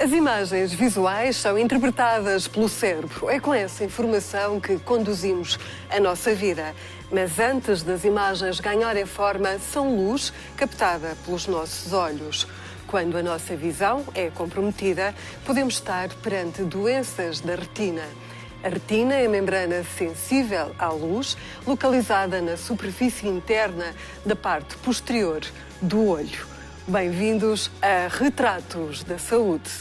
As imagens visuais são interpretadas pelo cérebro. É com essa informação que conduzimos a nossa vida. Mas antes das imagens ganharem forma, são luz captada pelos nossos olhos. Quando a nossa visão é comprometida, podemos estar perante doenças da retina. A retina é a membrana sensível à luz, localizada na superfície interna da parte posterior do olho. Bem-vindos a Retratos da Saúde.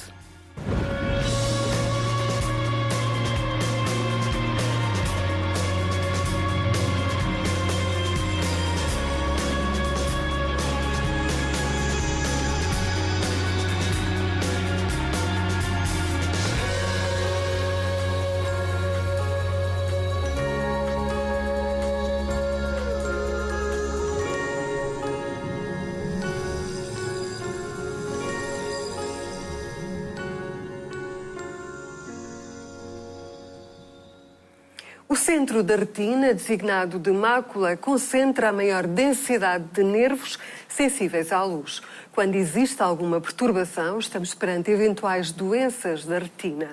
O centro da retina, designado de mácula, concentra a maior densidade de nervos sensíveis à luz. Quando existe alguma perturbação, estamos perante eventuais doenças da retina.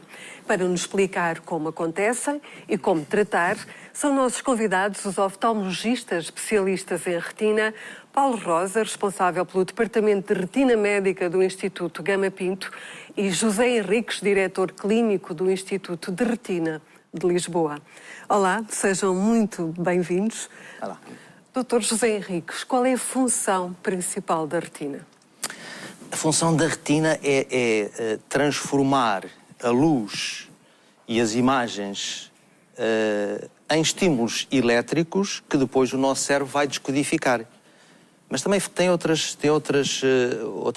Para nos explicar como acontecem e como tratar, são nossos convidados os oftalmologistas especialistas em retina, Paulo Rosa, responsável pelo Departamento de Retina Médica do Instituto Gama Pinto, e José Henriques, diretor clínico do Instituto de Retina de Lisboa. Olá, sejam muito bem-vindos. Olá. Dr. José Henriques, qual é a função principal da retina? A função da retina é transformar a luz e as imagens em estímulos elétricos que depois o nosso cérebro vai descodificar. Mas também tem outras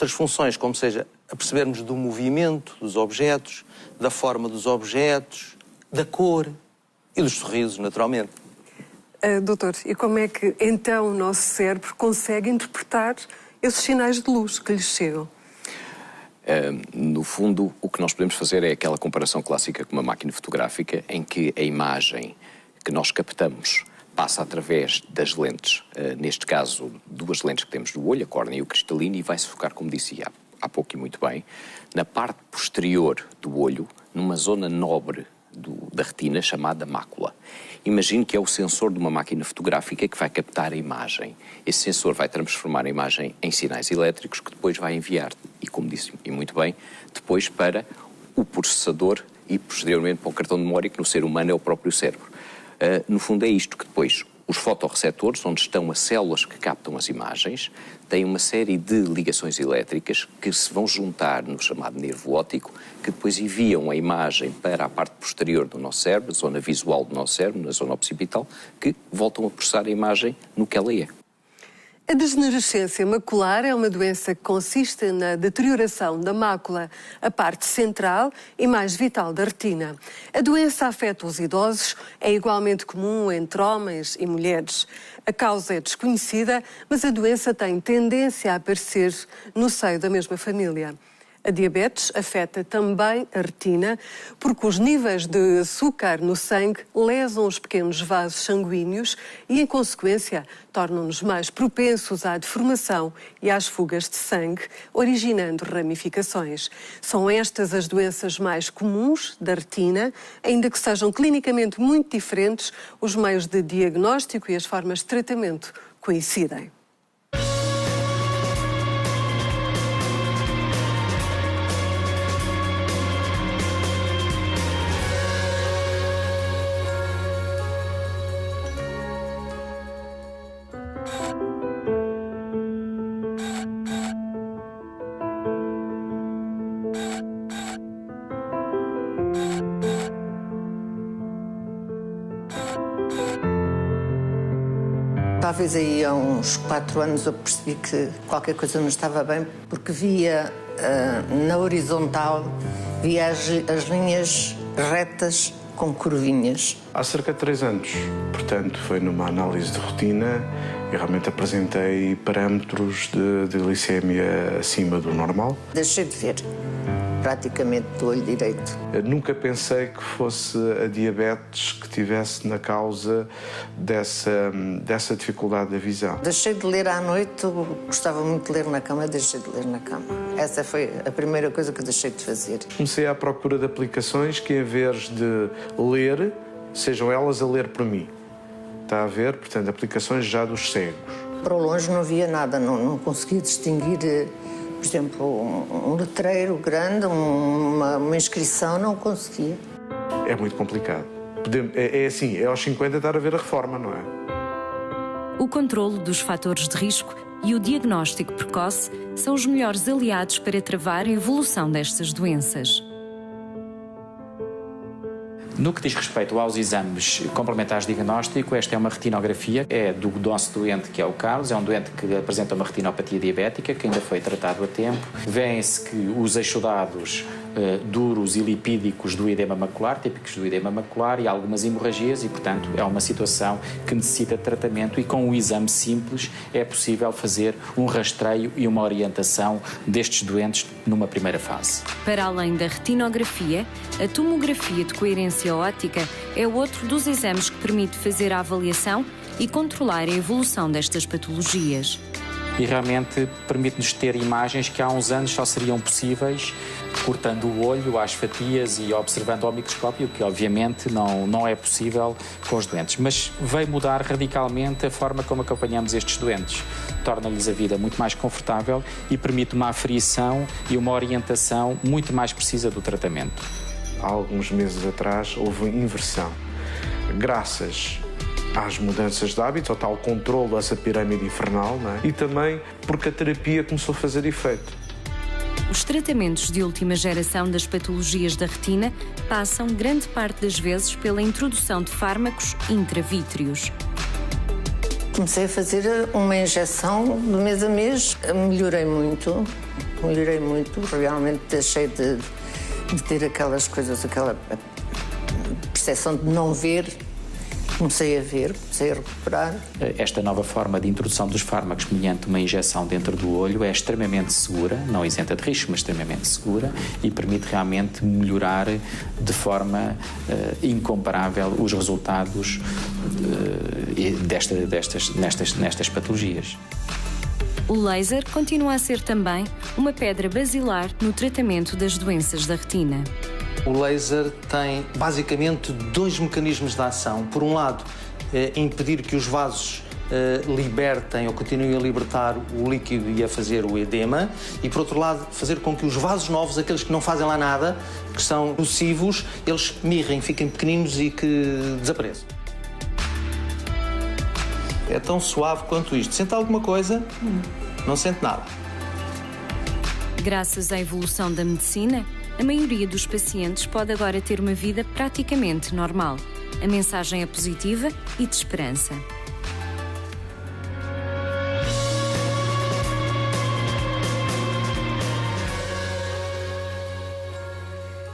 funções, como seja, a percebermos do movimento dos objetos, da forma dos objetos, da cor e dos sorrisos, naturalmente. Doutor, e como é que então o nosso cérebro consegue interpretar esses sinais de luz que lhes chegam? No fundo, o que nós podemos fazer é aquela comparação clássica com uma máquina fotográfica em que a imagem que nós captamos passa através das lentes, neste caso, duas lentes que temos do olho, a córnea e o cristalino, e vai-se focar, como disse há pouco e muito bem, na parte posterior do olho, numa zona nobre da retina chamada mácula. Imagine que é o sensor de uma máquina fotográfica que vai captar a imagem. Esse sensor vai transformar a imagem em sinais elétricos que depois vai enviar, e como disse e muito bem, depois para o processador e posteriormente para o cartão de memória, que no ser humano é o próprio cérebro. No fundo é isto que depois os fotorreceptores, onde estão as células que captam as imagens, têm uma série de ligações elétricas que se vão juntar no chamado nervo óptico, que depois enviam a imagem para a parte posterior do nosso cérebro, a zona visual do nosso cérebro, na zona occipital, que voltam a processar a imagem no que ela é. A degenerescência macular é uma doença que consiste na deterioração da mácula, a parte central e mais vital da retina. A doença afeta os idosos, é igualmente comum entre homens e mulheres. A causa é desconhecida, mas a doença tem tendência a aparecer no seio da mesma família. A diabetes afeta também a retina, porque os níveis de açúcar no sangue lesam os pequenos vasos sanguíneos e, em consequência, tornam-nos mais propensos à deformação e às fugas de sangue, originando ramificações. São estas as doenças mais comuns da retina, ainda que sejam clinicamente muito diferentes, os meios de diagnóstico e as formas de tratamento coincidem. Talvez aí há uns 4 anos eu percebi que qualquer coisa não estava bem, porque via na horizontal, via as linhas retas com curvinhas. Há cerca de 3 anos, portanto, foi numa análise de rotina e realmente apresentei parâmetros de glicémia acima do normal. Deixei de ver. praticamente do olho direito. Eu nunca pensei que fosse a diabetes que tivesse na causa dessa dificuldade da visão. Deixei de ler à noite, eu gostava muito de ler na cama, deixei de ler na cama. Essa foi a primeira coisa que eu deixei de fazer. Comecei à procura de aplicações que, em vez de ler, sejam elas a ler por mim. Está a ver? Portanto, aplicações já dos cegos. Para longe não via nada, não conseguia distinguir, por exemplo, um letreiro grande, uma inscrição, não conseguia. É muito complicado. É assim, é aos 50 estar a ver a reforma, não é? O controlo dos fatores de risco e o diagnóstico precoce são os melhores aliados para travar a evolução destas doenças. No que diz respeito aos exames complementares de diagnóstico, esta é uma retinografia, é do nosso doente, que é o Carlos, é um doente que apresenta uma retinopatia diabética, que ainda foi tratado a tempo. Vêem-se que os exudados duros e lipídicos do edema macular, típicos do edema macular, e algumas hemorragias, e, portanto, é uma situação que necessita de tratamento, e com um exame simples é possível fazer um rastreio e uma orientação destes doentes numa primeira fase. Para além da retinografia, a tomografia de coerência óptica é outro dos exames que permite fazer a avaliação e controlar a evolução destas patologias. E realmente permite-nos ter imagens que há uns anos só seriam possíveis cortando o olho às fatias e observando ao microscópio, que obviamente não é possível com os doentes. Mas veio mudar radicalmente a forma como acompanhamos estes doentes. Torna-lhes a vida muito mais confortável e permite uma aferição e uma orientação muito mais precisa do tratamento. Há alguns meses atrás houve inversão. Graças às mudanças de hábitos, ao tal controle dessa pirâmide infernal, não é? E também porque a terapia começou a fazer efeito. Os tratamentos de última geração das patologias da retina passam grande parte das vezes pela introdução de fármacos intravítreos. Comecei a fazer uma injeção de mês a mês, melhorei muito, realmente deixei de ter aquelas coisas, aquela percepção de não ver. Comecei a ver, comecei a recuperar. Esta nova forma de introdução dos fármacos mediante uma injeção dentro do olho é extremamente segura, não isenta de risco, mas extremamente segura, e permite realmente melhorar de forma incomparável os resultados nestas patologias. O laser continua a ser também uma pedra basilar no tratamento das doenças da retina. O laser tem basicamente dois mecanismos de ação. Por um lado, impedir que os vasos libertem ou continuem a libertar o líquido e a fazer o edema, e por outro lado, fazer com que os vasos novos, aqueles que não fazem lá nada, que são nocivos, eles mirrem, fiquem pequeninos e que desapareçam. É tão suave quanto isto. Sente alguma coisa? Não sente nada. Graças à evolução da medicina, a maioria dos pacientes pode agora ter uma vida praticamente normal. A mensagem é positiva e de esperança.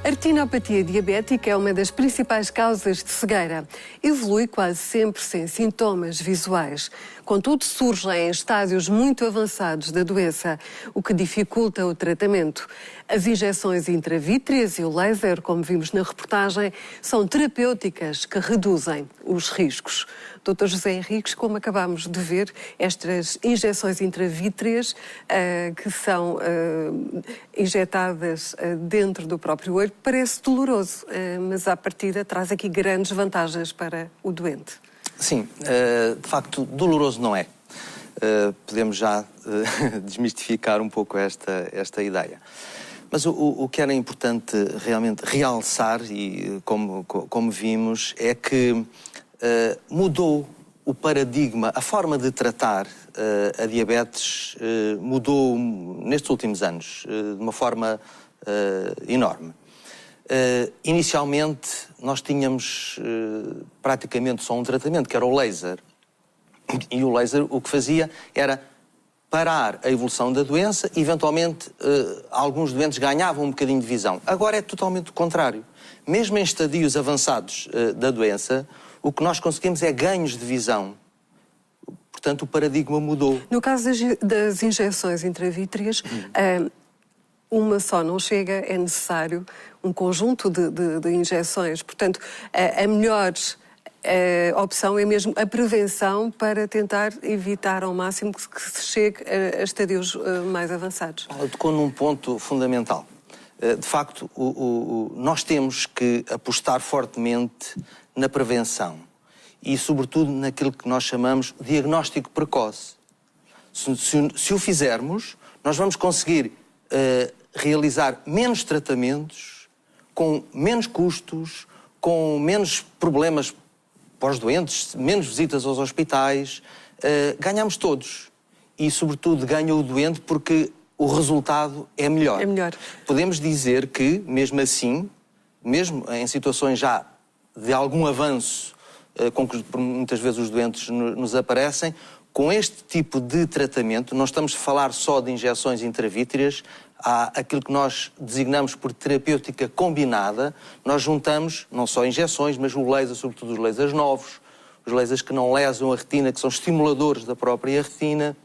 A retinopatia diabética é uma das principais causas de cegueira. Evolui quase sempre sem sintomas visuais. Contudo, surge em estádios muito avançados da doença, o que dificulta o tratamento. As injeções intravítreas e o laser, como vimos na reportagem, são terapêuticas que reduzem os riscos. Dr. José Henriques, como acabámos de ver, estas injeções intravítreas que são injetadas dentro do próprio olho, parece doloroso, mas à partida traz aqui grandes vantagens para o doente. Sim, de facto, doloroso não é. Podemos já desmistificar um pouco esta ideia. Mas o que era importante realmente realçar, e como vimos, é que mudou o paradigma, a forma de tratar a diabetes mudou nestes últimos anos de uma forma enorme. Inicialmente, nós tínhamos praticamente só um tratamento, que era o laser. E o laser o que fazia era parar a evolução da doença, e eventualmente alguns doentes ganhavam um bocadinho de visão. Agora é totalmente o contrário. Mesmo em estadios avançados da doença, o que nós conseguimos é ganhos de visão. Portanto, o paradigma mudou. No caso das injeções intravítreas, uma só não chega, é necessário um conjunto de injeções. Portanto, a melhor opção é mesmo a prevenção para tentar evitar ao máximo que se chegue a estadios mais avançados. Tocou num ponto fundamental. De facto, nós temos que apostar fortemente na prevenção e, sobretudo, naquilo que nós chamamos de diagnóstico precoce. Se o fizermos, nós vamos conseguir realizar menos tratamentos, com menos custos, com menos problemas para os doentes, menos visitas aos hospitais. Ganhamos todos. E, sobretudo, ganha o doente porque o resultado é melhor. É melhor. Podemos dizer que, mesmo assim, mesmo em situações já de algum avanço, com que muitas vezes os doentes nos aparecem, com este tipo de tratamento, não estamos a falar só de injeções intravítreas, há aquilo que nós designamos por terapêutica combinada, nós juntamos não só injeções, mas o laser, sobretudo os lasers novos, os lasers que não lesam a retina, que são estimuladores da própria retina,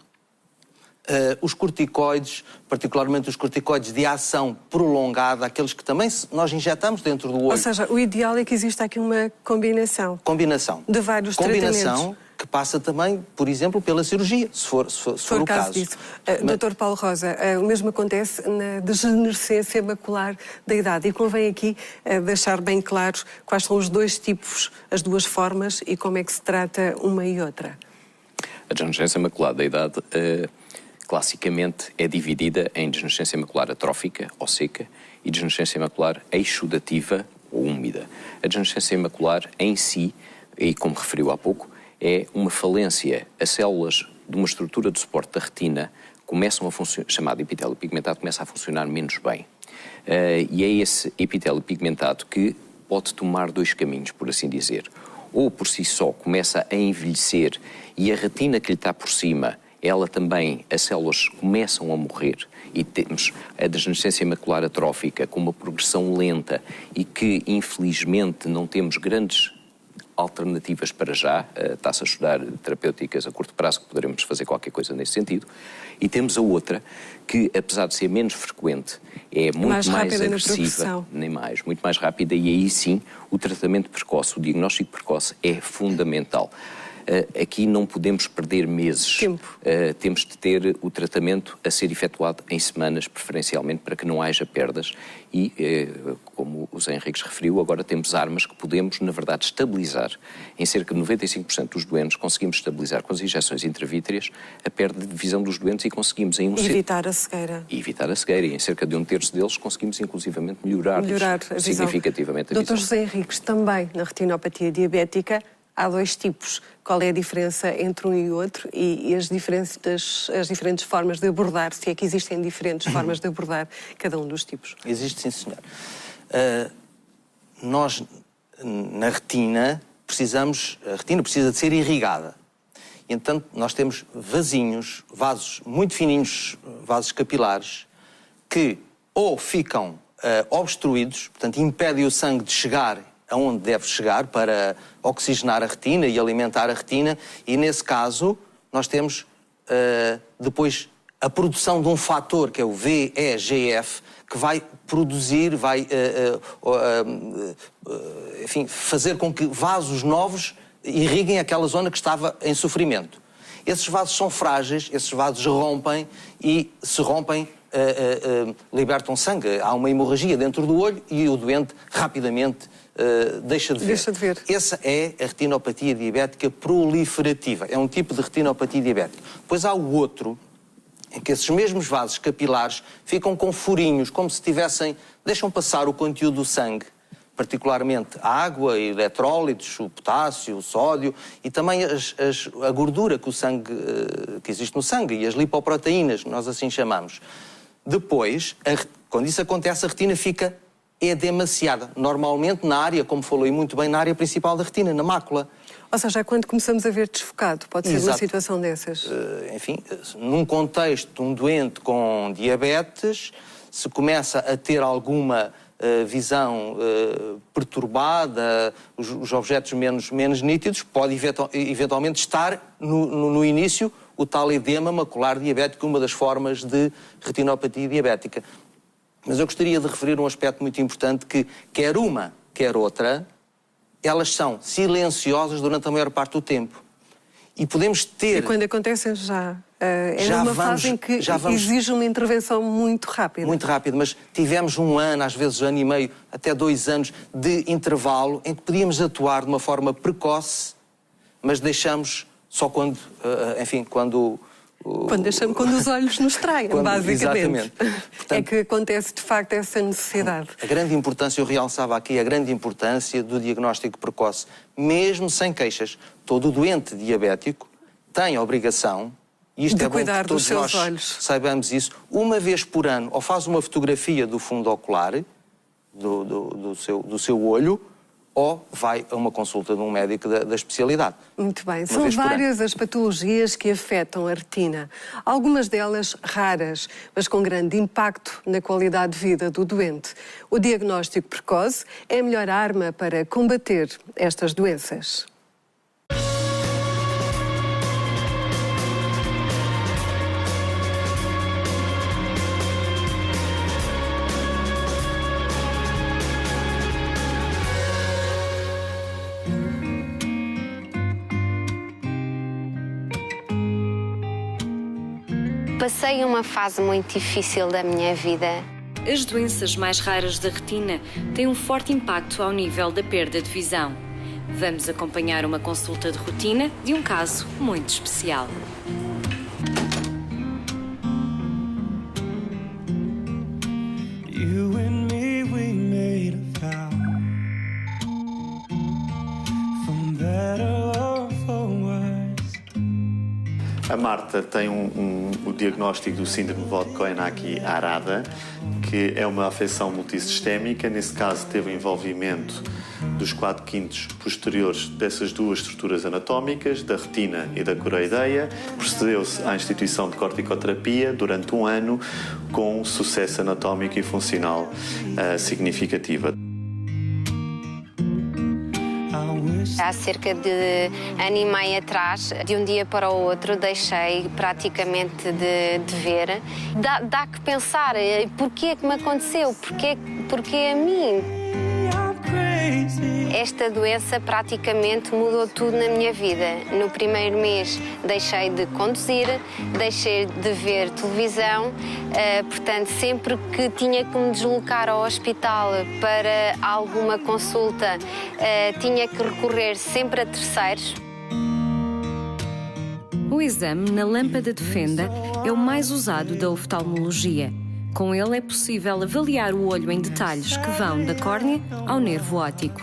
os corticoides, particularmente os corticoides de ação prolongada, aqueles que também nós injetamos dentro do olho. Ou seja, o ideal é que exista aqui uma combinação. De vários tratamentos. Que passa também, por exemplo, pela cirurgia, se for o caso disso. Dr. Paulo Rosa, o mesmo acontece na degenerescência macular da idade. E convém aqui deixar bem claros quais são os dois tipos, as duas formas e como é que se trata uma e outra. A degenerescência macular da idade classicamente é dividida em degenerescência macular atrófica ou seca e degenerescência macular exudativa ou úmida. A degenerescência macular em si, e como referiu há pouco, é uma falência. As células de uma estrutura de suporte da retina começam a funcionar, chamado epitélio pigmentado, começa a funcionar menos bem. E é esse epitélio pigmentado que pode tomar dois caminhos, por assim dizer. Ou por si só começa a envelhecer e a retina que lhe está por cima, ela também, as células começam a morrer e temos a degenerescência macular atrófica com uma progressão lenta e que, infelizmente, não temos grandes alternativas para já, está-se a estudar terapêuticas a curto prazo que poderemos fazer qualquer coisa nesse sentido, e temos a outra que, apesar de ser menos frequente, é muito mais agressiva, muito mais rápida, e aí sim o tratamento precoce, o diagnóstico precoce é fundamental. Aqui não podemos perder meses. Temos de ter o tratamento a ser efetuado em semanas, preferencialmente, para que não haja perdas. E, como o Zé Henriques referiu, agora temos armas que podemos, na verdade, estabilizar. Em cerca de 95% dos doentes conseguimos estabilizar com as injeções intravítreas a perda de visão dos doentes e conseguimos em evitar a cegueira. E evitar a cegueira. E em cerca de 1/3 deles conseguimos, inclusivamente, melhorar significativamente a visão. Dr. José Henriques, também na retinopatia diabética, há dois tipos. Qual é a diferença entre um e outro e as diferentes formas de abordar, se é que existem diferentes formas de abordar cada um dos tipos? Existe, sim, senhor. Nós, na retina, a retina precisa de ser irrigada. E, entanto, nós temos vasos muito fininhos, vasos capilares, que ou ficam obstruídos, portanto, impedem o sangue de chegar aonde deve chegar para oxigenar a retina e alimentar a retina, e nesse caso nós temos depois a produção de um fator que é o VEGF, que vai produzir, enfim, fazer com que vasos novos irriguem aquela zona que estava em sofrimento. Esses vasos são frágeis, esses vasos rompem e, se rompem, libertam sangue. Há uma hemorragia dentro do olho e o doente rapidamente deixa de ver. Essa é a retinopatia diabética proliferativa. É um tipo de retinopatia diabética. Depois há o outro, em que esses mesmos vasos capilares ficam com furinhos, como se deixam passar o conteúdo do sangue, particularmente a água, eletrólitos, o potássio, o sódio e também a gordura que existe no sangue e as lipoproteínas, nós assim chamamos. Depois, quando isso acontece, a retina fica edemaciada. Normalmente na área, como falou muito bem, na área principal da retina, na mácula. Ou seja, quando começamos a ver desfocado, pode ser uma situação dessas? Enfim, num contexto de um doente com diabetes, se começa a ter alguma visão perturbada, os objetos menos nítidos, pode eventualmente estar no início o tal edema macular diabético, uma das formas de retinopatia diabética. Mas eu gostaria de referir um aspecto muito importante que, quer uma, quer outra, elas são silenciosas durante a maior parte do tempo. E podemos ter... E quando acontecem numa fase em que exige uma intervenção muito rápida. Muito rápido, mas tivemos 1 ano, às vezes 1 ano e meio, até 2 anos de intervalo em que podíamos atuar de uma forma precoce, mas deixamos só quando, quando os olhos nos traem, basicamente. Exatamente. Portanto, é que acontece, de facto, essa necessidade. A grande importância, eu realçava aqui, a grande importância do diagnóstico precoce, mesmo sem queixas. Todo doente diabético tem a obrigação, e isto de é bom cuidar que todos dos seus nós olhos. saibamos isso, uma vez por ano, ou faz uma fotografia do fundo ocular, do seu olho, ou vai a uma consulta de um médico da especialidade. Muito bem. São várias as patologias que afetam a retina. Algumas delas raras, mas com grande impacto na qualidade de vida do doente. O diagnóstico precoce é a melhor arma para combater estas doenças. Passei uma fase muito difícil da minha vida. As doenças mais raras da retina têm um forte impacto ao nível da perda de visão. Vamos acompanhar uma consulta de rotina de um caso muito especial. A Marta tem o diagnóstico do síndrome Vogt-Koyanaki-Arada, que é uma afecção multissistémica. Nesse caso, teve o envolvimento dos 4/5 posteriores dessas duas estruturas anatómicas, da retina e da coroideia. Procedeu-se à instituição de corticoterapia durante 1 ano, com sucesso anatómico e funcional significativo. Há cerca de 1 ano e meio atrás, de um dia para o outro, deixei praticamente de ver. Dá que pensar, porquê que me aconteceu? Porquê a mim? Esta doença praticamente mudou tudo na minha vida. No primeiro mês deixei de conduzir, deixei de ver televisão, portanto, sempre que tinha que me deslocar ao hospital para alguma consulta, tinha que recorrer sempre a terceiros. O exame na lâmpada de fenda é o mais usado da oftalmologia. Com ele é possível avaliar o olho em detalhes que vão da córnea ao nervo óptico.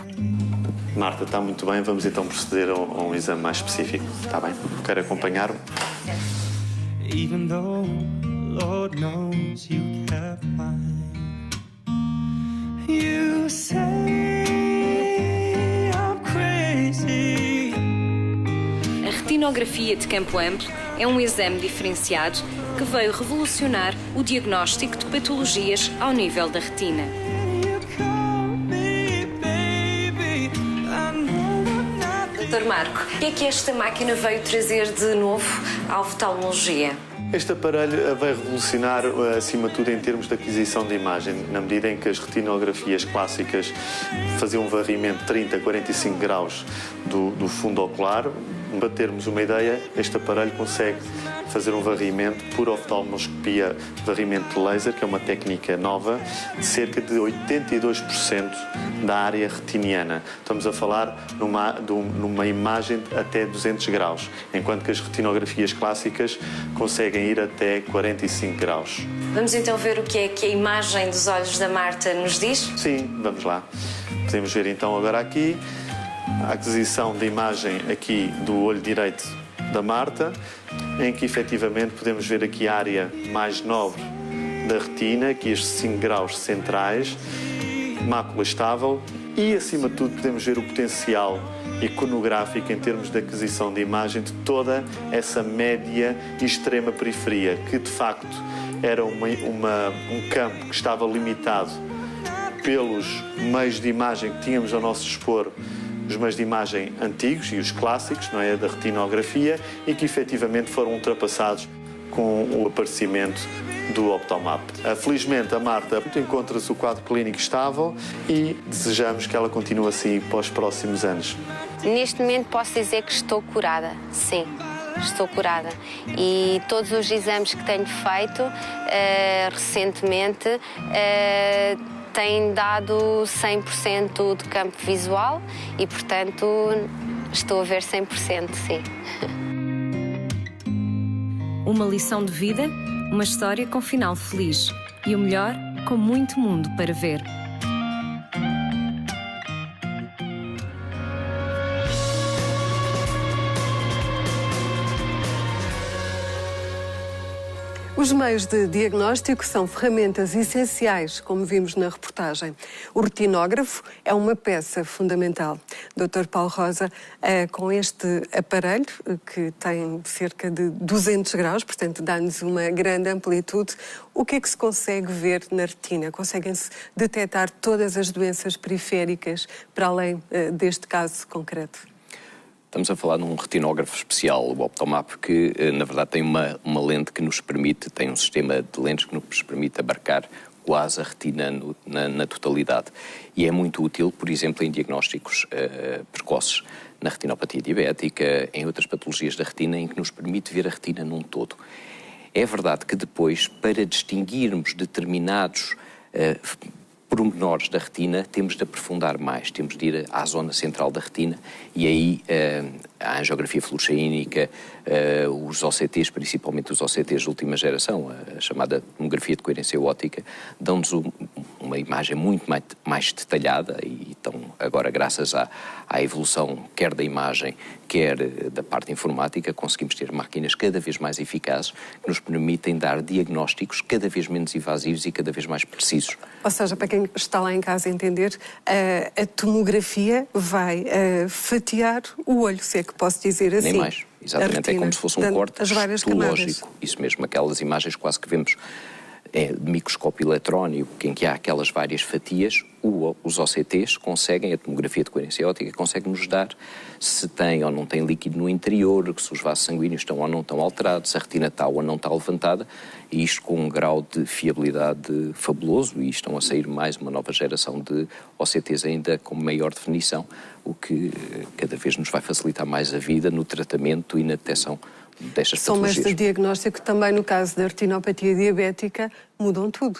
Marta, está muito bem. Vamos então proceder a um exame mais específico. Está bem? Quero acompanhar-me. A retinografia de campo amplo é um exame diferenciado que veio revolucionar o diagnóstico de patologias ao nível da retina. Dr. Marco, o que é que esta máquina veio trazer de novo à oftalmologia? Este aparelho vai revolucionar, acima de tudo, em termos de aquisição de imagem, na medida em que as retinografias clássicas faziam um varrimento de 30 a 45 graus do fundo ocular. Para termos uma ideia, este aparelho consegue fazer um varrimento por oftalmoscopia, varrimento de laser, que é uma técnica nova, de cerca de 82% da área retiniana. Estamos a falar numa imagem de até 200 graus, enquanto que as retinografias clássicas conseguem ir até 45 graus. Vamos então ver o que é que a imagem dos olhos da Marta nos diz? Sim, vamos lá. Podemos ver então agora aqui a aquisição da imagem aqui do olho direito da Marta, em que efetivamente podemos ver aqui a área mais nobre da retina, aqui estes 5 graus centrais, mácula estável e, acima de tudo, podemos ver o potencial iconográfico em termos de aquisição de imagem de toda essa média e extrema periferia, que de facto era um campo que estava limitado pelos meios de imagem que tínhamos ao nosso dispor, os meios de imagem antigos e os clássicos, não é, da retinografia, e que efetivamente foram ultrapassados com o aparecimento do Optomap. Felizmente, a Marta encontra-se o quadro clínico estável e desejamos que ela continue assim para os próximos anos. Neste momento posso dizer que estou curada, sim. Estou curada e todos os exames que tenho feito recentemente têm dado 100% de campo visual e, portanto, estou a ver 100%, sim. Uma lição de vida, uma história com final feliz e o melhor, com muito mundo para ver. Os meios de diagnóstico são ferramentas essenciais, como vimos na reportagem. O retinógrafo é uma peça fundamental. Dr. Paulo Rosa, com este aparelho, que tem cerca de 200 graus, portanto dá-nos uma grande amplitude, o que é que se consegue ver na retina? Conseguem-se detectar todas as doenças periféricas, para além deste caso concreto? Estamos a falar num retinógrafo especial, o Optomap, que na verdade tem uma lente que nos permite, tem um sistema de lentes que nos permite abarcar quase a retina na totalidade. E é muito útil, por exemplo, em diagnósticos precoces, na retinopatia diabética, em outras patologias da retina, em que nos permite ver a retina num todo. É verdade que depois, para distinguirmos determinados pormenores da retina, temos de aprofundar mais, temos de ir à zona central da retina e aí a angiografia fluoresceínica, os OCTs, principalmente os OCTs de última geração, a chamada tomografia de coerência óptica, dão-nos uma imagem muito mais detalhada e então agora, graças à evolução quer da imagem, quer da parte informática, conseguimos ter máquinas cada vez mais eficazes que nos permitem dar diagnósticos cada vez menos invasivos e cada vez mais precisos. Ou seja, para quem está lá em casa a entender, a tomografia vai fatiar o olho, se é que posso dizer assim. Nem mais. Exatamente, retina, é como se fosse um corte histológico. Isso mesmo, aquelas imagens quase que vemos de microscópio eletrónico, em que há aquelas várias fatias, os OCTs conseguem, a tomografia de coerência óptica, consegue nos dar se tem ou não tem líquido no interior, se os vasos sanguíneos estão ou não estão alterados, se a retina está ou não está levantada, e isto com um grau de fiabilidade fabuloso, e estão a sair mais uma nova geração de OCTs ainda com maior definição, o que cada vez nos vai facilitar mais a vida no tratamento e na detecção destas patologias. São meios de diagnóstico também, no caso da retinopatia diabética, mudam tudo,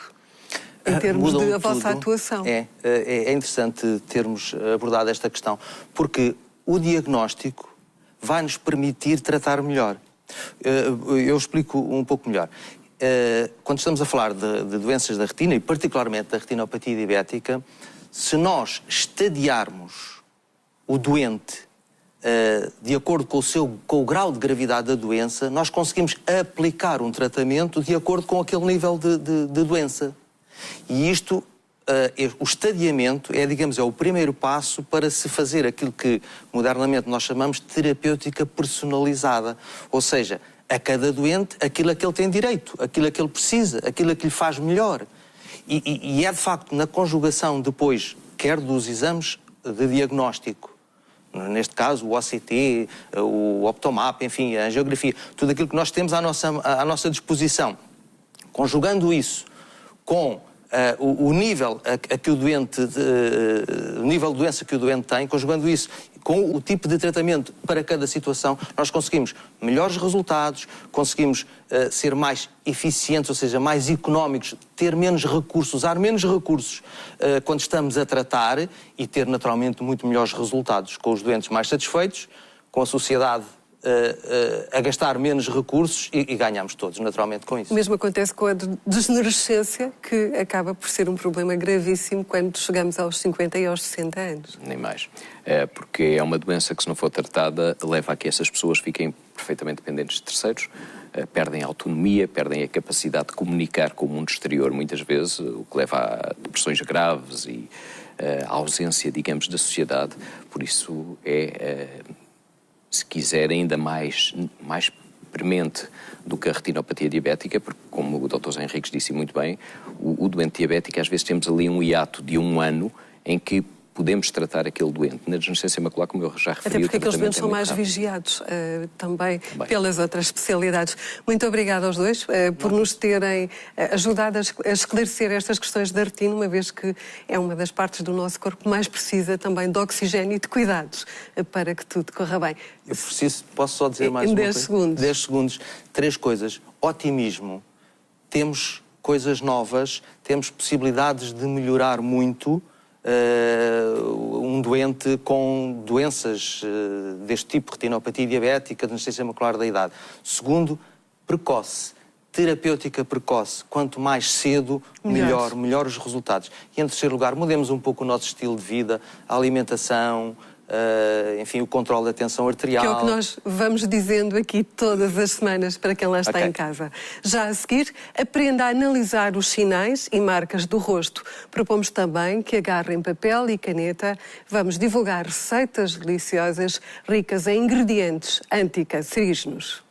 em termos de a vossa atuação. É interessante termos abordado esta questão, porque o diagnóstico vai-nos permitir tratar melhor. Eu explico um pouco melhor. Quando estamos a falar de doenças da retina, e particularmente da retinopatia diabética, se nós estadiarmos o doente de acordo com o grau de gravidade da doença, nós conseguimos aplicar um tratamento de acordo com aquele nível de doença. E isto, o estadiamento é o primeiro passo para se fazer aquilo que modernamente nós chamamos de terapêutica personalizada. Ou seja, a cada doente aquilo a que ele tem direito, aquilo a que ele precisa, aquilo a que lhe faz melhor. E é de facto na conjugação depois, quer dos exames de diagnóstico, neste caso o OCT, o Optomap, enfim, a angiografia, tudo aquilo que nós temos à nossa disposição, conjugando isso com o nível a que o doente, o nível de doença que o doente tem, conjugando isso com o tipo de tratamento para cada situação, nós conseguimos melhores resultados, conseguimos ser mais eficientes, ou seja, mais económicos, ter menos recursos, usar menos recursos quando estamos a tratar e ter naturalmente muito melhores resultados, com os doentes mais satisfeitos, com a sociedade a gastar menos recursos e ganhamos todos, naturalmente, com isso. O mesmo acontece com a degenerescência, que acaba por ser um problema gravíssimo quando chegamos aos 50 e aos 60 anos. Nem mais. Porque é uma doença que, se não for tratada, leva a que essas pessoas fiquem perfeitamente dependentes de terceiros, perdem a autonomia, perdem a capacidade de comunicar com o mundo exterior, muitas vezes, o que leva a depressões graves e a ausência, digamos, da sociedade. Por isso se quiser, ainda mais premente do que a retinopatia diabética, porque, como o Dr. Henriques disse muito bem, o doente diabético, às vezes temos ali um hiato de 1 ano em que podemos tratar aquele doente. Na degenerescência macular, como eu já referi, até porque aqueles doentes são mais vigiados também pelas outras especialidades. Muito obrigada aos dois por nos terem ajudado a esclarecer estas questões da retina, uma vez que é uma das partes do nosso corpo que mais precisa também de oxigênio e de cuidados para que tudo corra bem. Eu posso só dizer mais uma coisa? 10 segundos. 10 segundos. 3 coisas. Otimismo. Temos coisas novas, temos possibilidades de melhorar muito. Um doente com doenças deste tipo, retinopatia diabética, degenerescência macular da idade. Segundo, precoce. Terapêutica precoce. Quanto mais cedo, melhor os resultados. E em terceiro lugar, mudemos um pouco o nosso estilo de vida, a alimentação, enfim, o controle da tensão arterial. Que é o que nós vamos dizendo aqui todas as semanas para quem lá está em casa. Já a seguir, aprenda a analisar os sinais e marcas do rosto. Propomos também que agarrem papel e caneta. Vamos divulgar receitas deliciosas, ricas em ingredientes anticancerígenos.